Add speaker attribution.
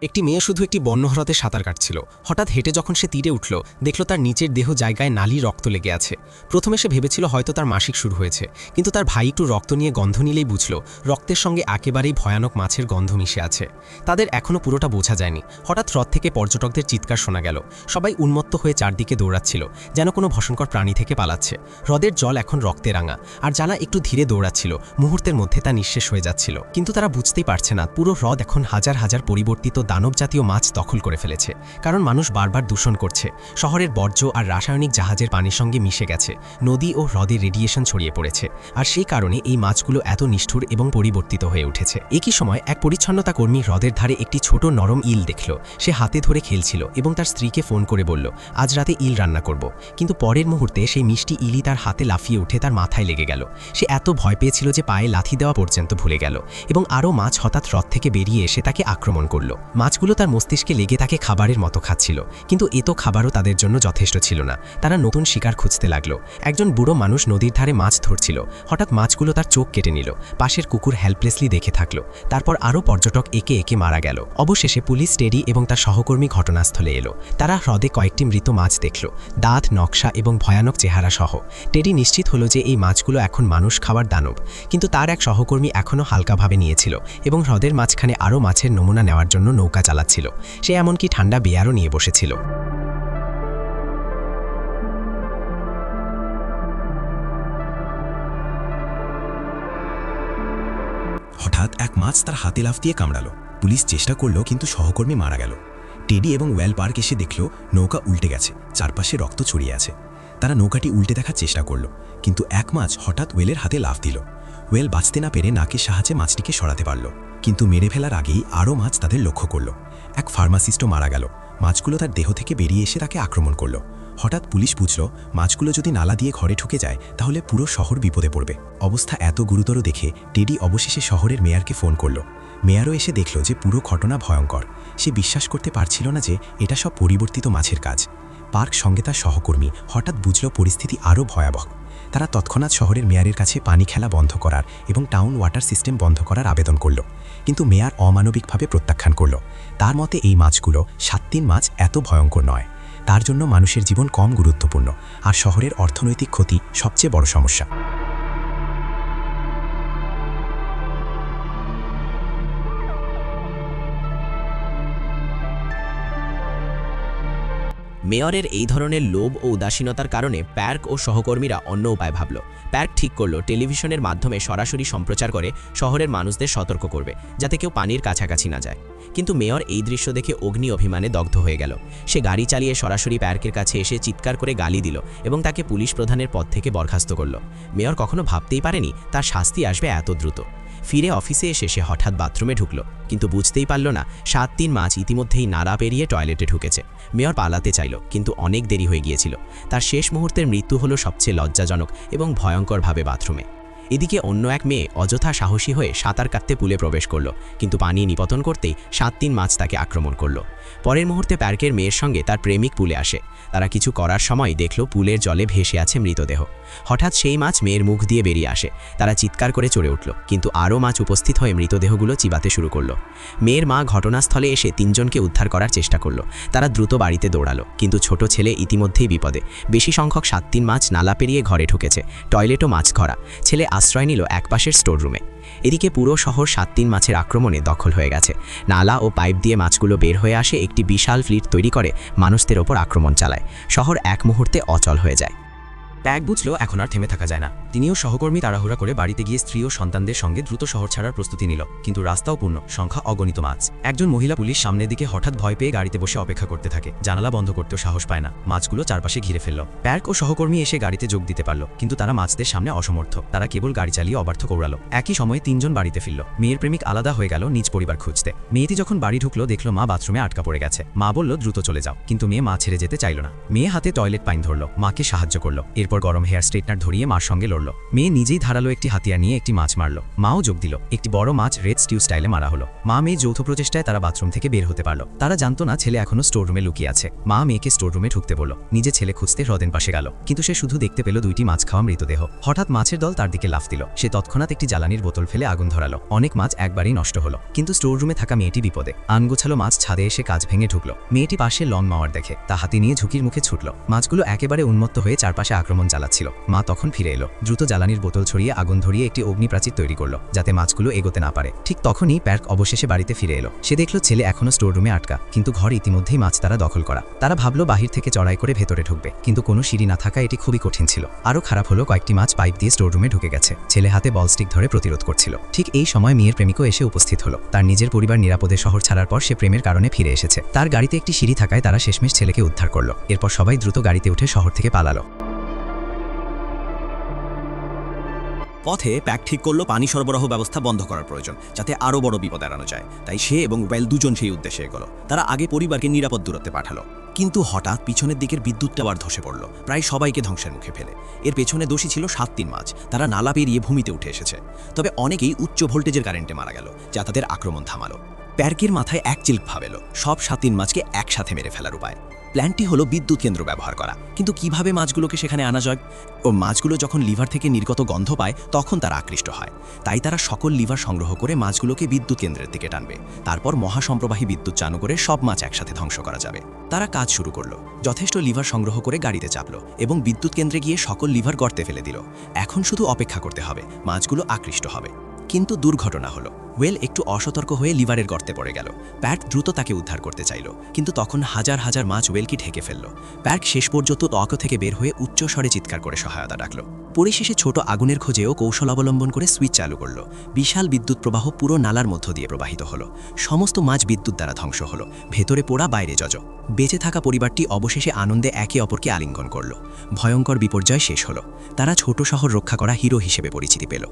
Speaker 1: একটি মেয়ে শুধু একটি বন্য হ্রদে সাঁতার কাটছিল। হঠাৎ হেঁটে যখন সে তীরে উঠল, দেখল তার নিচের দেহ জায়গায় নালি রক্ত লেগে আছে। প্রথমে সে ভেবেছিল হয়তো তার মাসিক শুরু হয়েছে, কিন্তু তার ভাই একটু রক্ত নিয়ে গন্ধ নিলেই বুঝল রক্তের সঙ্গে একেবারেই ভয়ানক মাছের গন্ধ মিশে আছে। তাদের এখনও পুরোটা বোঝা যায়নি। হঠাৎ হ্রদ থেকে পর্যটকদের চিৎকার শোনা গেল। সবাই উন্মত্ত হয়ে চারদিকে দৌড়াচ্ছিল, যেন কোনো ভয়ঙ্কর প্রাণী থেকে পালাচ্ছে। হ্রদের জল এখন রক্তে রাঙা, আর যারা একটু ধীরে দৌড়াচ্ছিল মুহূর্তের মধ্যে তা নিঃশেষ হয়ে যাচ্ছিল। কিন্তু তারা বুঝতেই পারছে না পুরো হ্রদ এখন হাজার হাজার পরিবর্তিত দানবজাতীয় মাছ দখল করে ফেলেছে। কারণ মানুষ বারবার দূষণ করছে। শহরের বর্জ্য আর রাসায়নিক জাহাজের পানির সঙ্গে মিশে গেছে, নদী ও হ্রদে রেডিয়েশন ছড়িয়ে পড়েছে। আর সেই কারণে এই মাছগুলো এত নিষ্ঠুর এবং পরিবর্তিত হয়ে উঠেছে। একই সময় এক পরিচ্ছন্নতা কর্মী হ্রদের ধারে একটি ছোট নরম ইল দেখল। সে হাতে ধরে খেলছিল এবং তার স্ত্রীকে ফোন করে বলল, আজ রাতে ইল রান্না করব। কিন্তু পরের মুহূর্তে সেই মিষ্টি ইলি তার হাতে লাফিয়ে উঠে তার মাথায় লেগে গেল। সে এত ভয় পেয়েছিল যে পায়ে লাথি দেওয়া পর্যন্ত ভুলে গেল, এবং আরও মাছ হঠাৎ হ্রদ থেকে বেরিয়ে এসে তাকে আক্রমণ করল। মাছগুলো তার মস্তিষ্কে লেগে তাকে খাবারের মতো খাচ্ছিল, কিন্তু এত খাবারও তাদের জন্য যথেষ্ট ছিল না। তারা নতুন শিকার খুঁজতে লাগলো। একজন বুড়ো মানুষ নদীর ধারে মাছ ধরছিল। হঠাৎ মাছগুলো তার চোখ কেটে নিল। পাশের কুকুর হেল্পলেসলি দেখে থাকলো। তারপর আরও পর্যটক একে একে মারা গেল। অবশেষে পুলিশ, টেডি এবং তার সহকর্মী ঘটনাস্থলে এলো। তারা হ্রদে কয়েকটি মৃত মাছ দেখল, দাঁত, নকশা এবং ভয়ানক চেহারা সহ। টেডি নিশ্চিত হলো যে এই মাছগুলো এখন মানুষ খাওয়ার দানব, কিন্তু তার এক সহকর্মী এখনও হালকাভাবে নিয়েছিল এবং হ্রদের মাঝখানে আরও মাছের নমুনা নেওয়ার জন্য নৌকা চালাচ্ছিল। সে এমনকি ঠান্ডা বিয়ারও নিয়ে বসেছিল।
Speaker 2: হঠাৎ এক মাছ তার হাতে লাফ দিয়ে কামড়ালো। পুলিশ চেষ্টা করলো, কিন্তু সহকর্মী মারা গেল। টেডি এবং ওয়েল পার্ক এসে দেখল নৌকা উল্টে গেছে, চারপাশে রক্ত ছড়িয়ে আছে। তারা নৌকাটি উল্টে দেখার চেষ্টা করলো, কিন্তু এক মাছ হঠাৎ ওয়েলের হাতে লাফ দিল। ওয়েল বাঁচতে না পেরে নাকের সাহায্যে মাছটিকে সরাতে পারল, কিন্তু মেরে ফেলার আগেই আরও মাছ তাদের লক্ষ্য করল। এক ফার্মাসিস্টও মারা গেল। মাছগুলো তার দেহ থেকে বেরিয়ে এসে তাকে আক্রমণ করল। হঠাৎ পুলিশ বুঝল মাছগুলো যদি নালা দিয়ে ঘরে ঢুকে যায় তাহলে পুরো শহর বিপদে পড়বে। অবস্থা এত গুরুতর দেখে টেডি অবশেষে শহরের মেয়রকে ফোন করল। মেয়রও এসে দেখল যে পুরো ঘটনা ভয়ঙ্কর। সে বিশ্বাস করতে পারছিল না যে এটা সব পরিবর্তিত মাছের কাজ। পার্ক সঙ্গে তার সহকর্মী হঠাৎ বুঝল পরিস্থিতি আরও ভয়াবহ। তারা তৎক্ষণাৎ শহরের মেয়রের কাছে পানি খেলা বন্ধ করার এবং টাউন ওয়াটার সিস্টেম বন্ধ করার আবেদন করল, কিন্তু মেয়র অমানবিকভাবে প্রত্যাখ্যান করল। তার মতে এই মাছগুলো 7 মাছ এত ভয়ঙ্কর নয়, তার জন্য মানুষের জীবন কম গুরুত্বপূর্ণ, আর শহরের অর্থনৈতিক ক্ষতি সবচেয়ে বড় সমস্যা।
Speaker 3: মেয়রের এই ধরনের লোভ ও উদাসীনতার কারণে প্যার্ক ও সহকর্মীরা অন্য উপায় ভাবল। প্যার্ক ঠিক করলো টেলিভিশনের মাধ্যমে সরাসরি সম্প্রচার করে শহরের মানুষদের সতর্ক করবে, যাতে কেউ পানির কাছাকাছি না যায়। কিন্তু মেয়র এই দৃশ্য দেখে অগ্নি অভিমানে দগ্ধ হয়ে গেল। সে গাড়ি চালিয়ে সরাসরি প্যার্কের কাছে এসে চিৎকার করে গালি দিল এবং তাকে পুলিশ প্রধানের পদ থেকে বরখাস্ত করল। মেয়র কখনো ভাবতেই পারেনি তার শাস্তি আসবে এত দ্রুত। ফিরে অফিসে এসে সে হঠাৎ বাথরুমে ঢুকল, কিন্তু বুঝতেই পারল না 7 মাছ ইতিমধ্যেই নাড়া পেরিয়ে টয়লেটে ঢুকেছে। মেয়র পালাতে চাইল, কিন্তু অনেক দেরি হয়ে গিয়েছিল। তার শেষ মুহূর্তের মৃত্যু হলো সবচেয়ে লজ্জাজনক এবং ভয়ঙ্করভাবে বাথরুমে। এদিকে অন্য এক মেয়ে অযথা সাহসী হয়ে সাঁতার কাটতে পুলে প্রবেশ করল, কিন্তু পানি নিপতন করতেই 7 মাছ তাকে আক্রমণ করল। পরের মুহূর্তে প্যার্কের মেয়ের সঙ্গে তার প্রেমিক পুলে আসে। তারা কিছু করার সময় দেখল পুলের জলে ভেসে আছে মৃতদেহ। হঠাৎ সেই মাছ মেয়ের মুখ দিয়ে বেরিয়ে আসে। তারা চিৎকার করে চড়ে উঠল, কিন্তু আরও মাছ উপস্থিত হয়ে মৃতদেহগুলো চিবাতে শুরু করল। মেয়ের মা ঘটনাস্থলে এসে 3 জনকে উদ্ধার করার চেষ্টা করল। তারা দ্রুত বাড়িতে দৌড়ালো, কিন্তু ছোট ছেলে ইতিমধ্যেই বিপদে। বেশি সংখ্যক 7 মাছ নালা পেরিয়ে ঘরে ঢুকেছে, টয়লেটও মাছ ধরা। ছেলে আশ্রয় নিল একপাশের স্টোর রুমে। এদিকে পুরো শহর 7 মাছের আক্রমণে দখল হয়ে গেছে। নালা ও পাইপ দিয়ে মাছগুলো বের হয়ে আসে, একটি বিশাল ফ্লিট তৈরি করে মানুষদের ওপর আক্রমণ চালায়। শহর এক মুহূর্তে অচল হয়ে যায়।
Speaker 4: প্যাক বুঝল এখন আর থেমে থাকা যায় না। তিনিও সহকর্মী তাড়াহুড়া করে বাড়িতে গিয়ে স্ত্রী ও সন্তানদের সঙ্গে দ্রুত শহর ছাড়ার প্রস্তুতি নিল, কিন্তু রাস্তাও পূর্ণ, সংখ্যা অগণিত মাছ। একজন মহিলা পুলিশ সামনের দিকে হঠাৎ ভয় পেয়ে গাড়িতে বসে অপেক্ষা করতে থাকে। জানালা বন্ধ করতেও সাহস পায় না, মাছগুলো চারপাশে ঘিরে ফেলল। প্যার্ক ও সহকর্মী এসে গাড়িতে যোগ দিতে পারল, কিন্তু তারা মাছদের সামনে অসমর্থ। তারা কেবল গাড়ি চালিয়ে অবার্থ কৌড়ালো। একই সময়ে 3 জন বাড়িতে ফিরল। মেয়ের প্রেমিক আলাদা হয়ে গেল নিজ পরিবার খুঁজতে। মেয়েটি যখন বাড়ি ঢুকলো দেখলো মা বাথরুমে আটকা পড়ে গেছে। মা বলল দ্রুত চলে যাও, কিন্তু মেয়ে মা ছেড়ে যেতে চাইল না। মেয়ে হাতে টয়লেট পাইন ধরল, মাকে সাহায্য করলো। এরপর উপর গরম হেয়ার স্ট্রেটনার ধরিয়ে মার সঙ্গে লড়ল। মেয়ে নিজেই ধারালো একটি হাতিয়ার নিয়ে একটি মাছ মারল। মাও যোগ দিল। একটি বড় মাছ রেড স্টিউ স্টাইলে মারা হলো। মা মেয়ে যৌথ প্রচেষ্টায় তারা বাথরুম থেকে বের হতে পারল। তারা জানতো না ছেলে এখনো স্টোররুমে লুকিয়ে আছে। মা মেয়েকে স্টোররুমে ঢুকতে বলল। নিজে ছেলে খুঁজতে হ্রদের পাশে গেল, কিন্তু সে শুধু দেখতে পেল 2টি মাছ খাওয়া মৃতদেহ। হঠাৎ মাছের দল তার দিকে লাফ দিল। সে তৎক্ষণাৎ একটি জ্বালানির বোতল ফেলে আগুন ধরালো। অনেক মাছ একবারেই নষ্ট হলো, কিন্তু স্টোররুমে থাকা মেয়েটি বিপদে। আনগোছালো মাছ ছাদে এসে কাজ ভেঙে ঢুকলো। মেয়েটি পাশে লন মাওয়ার দেখে, তা হাতি নিয়ে ঝুঁকির মুখে ছুটল। মাছগুলো একেবারে উন্মত্ত হয়ে চারপাশে আক্রমণ চালাচ্ছিল। মা তখন ফিরে এলো, দ্রুত জ্বালানির বোতল ছড়িয়ে আগুন ধরিয়ে একটি অগ্নিপ্রাচীর তৈরি করলো, যাতে মাছগুলো এগোতে না পারে। ঠিক তখনই প্যার্ক অবশেষে বাড়িতে ফিরে এলো। সে দেখল ছেলে এখনো স্টোররুমে আটকা, কিন্তু ঘর ইতিমধ্যেই মাছ তারা দখল করা। তারা ভাবলো বাহির থেকে চড়াই করে ভেতরে ঢুকবে, কিন্তু কোনো সিঁড়ি না থাকা এটি খুবই কঠিন ছিল। আরও খারাপ হলো, কয়েকটি মাছ পাইপ দিয়ে স্টোররুমে ঢুকে গেছে। ছেলে হাতে বলস্টিক ধরে প্রতিরোধ করছিল। ঠিক এই সময় মেয়ের প্রেমিকও এসে উপস্থিত হলো। তার নিজের পরিবার নিরাপদে শহর ছাড়ার পর সে প্রেমের কারণে ফিরে এসেছে। তার গাড়িতে একটি সিঁড়ি থাকায় তারা শেষমেশ ছেলেকে উদ্ধার করলো। এরপর সবাই দ্রুত গাড়িতে উঠে শহর থেকে পালালো।
Speaker 5: পথে প্যাক ঠিক করলো পানি সরবরাহ ব্যবস্থা বন্ধ করার প্রয়োজন, যাতে আরও বড় বিপদ এড়ানো যায়। তাই সে এবং ওয়েল দুজন সেই উদ্দেশ্যে এগোলো। তারা আগে পরিবারকে নিরাপদ দূরত্বে পাঠালো, কিন্তু হঠাৎ পিছনের দিকের বিদ্যুৎ টাওয়ার ধসে পড়ল, প্রায় সবাইকে ধ্বংসের মুখে ফেলে। এর পেছনে দোষী ছিল 7-3 মাছ। তারা নালা পেরিয়ে ভূমিতে উঠে এসেছে, তবে অনেকেই উচ্চ ভোল্টেজের কারেন্টে মারা গেল, যা তাদের আক্রমণ থামালো। প্যার্কের মাথায় এক চিল্ক ভাবেলো সব 7-3 মাছকে একসাথে মেরে ফেলার উপায়। প্ল্যানটি হলো বিদ্যুৎ কেন্দ্র ব্যবহার করা, কিন্তু কিভাবে মাছগুলোকে সেখানে আনা যায়? ও মাছগুলো যখন লিভার থেকে নির্গত গন্ধ পায় তখন তারা আকৃষ্ট হয়। তাই তারা সকল লিভার সংগ্রহ করে মাছগুলোকে বিদ্যুৎ কেন্দ্রের দিকে টানবে। তারপর মহাসম্প্রবাহী বিদ্যুৎ চালু করে সব মাছ একসাথে ধ্বংস করা যাবে। তারা কাজ শুরু করলো। যথেষ্ট লিভার সংগ্রহ করে গাড়িতে চাপলো এবং বিদ্যুৎ কেন্দ্রে গিয়ে সকল লিভার গর্তে ফেলে দিল। এখন শুধু অপেক্ষা করতে হবে, মাছগুলো আকৃষ্ট হবে। কিন্তু দুর্ঘটনা হলো, ওয়েল একটু অসতর্ক হয়ে লিভারের গর্তে পড়ে গেল। প্যার্ক দ্রুত তাকে উদ্ধার করতে চাইল, কিন্তু তখন হাজার হাজার মাছ ওয়েলকে ঢেকে ফেলল। প্যার্ক শেষ পর্যন্ত তক থেকে বের হয়ে উচ্চ স্বরে চিৎকার করে সহায়তা ডাকল। পরিশেষে ছোট আগুনের খোঁজেও কৌশল অবলম্বন করে সুইচ চালু করল। বিশাল বিদ্যুৎ প্রবাহ পুরো নালার মধ্য দিয়ে প্রবাহিত হলো। সমস্ত মাছ বিদ্যুৎ দ্বারা ধ্বংস হলো, ভেতরে পোড়া বাইরে জজ। বেঁচে থাকা পরিবারটি অবশেষে আনন্দে একে অপরকে আলিঙ্গন করল। ভয়ঙ্কর বিপর্যয় শেষ হলো। তারা ছোট শহর রক্ষা করা হিরো হিসেবে পরিচিতি পেল।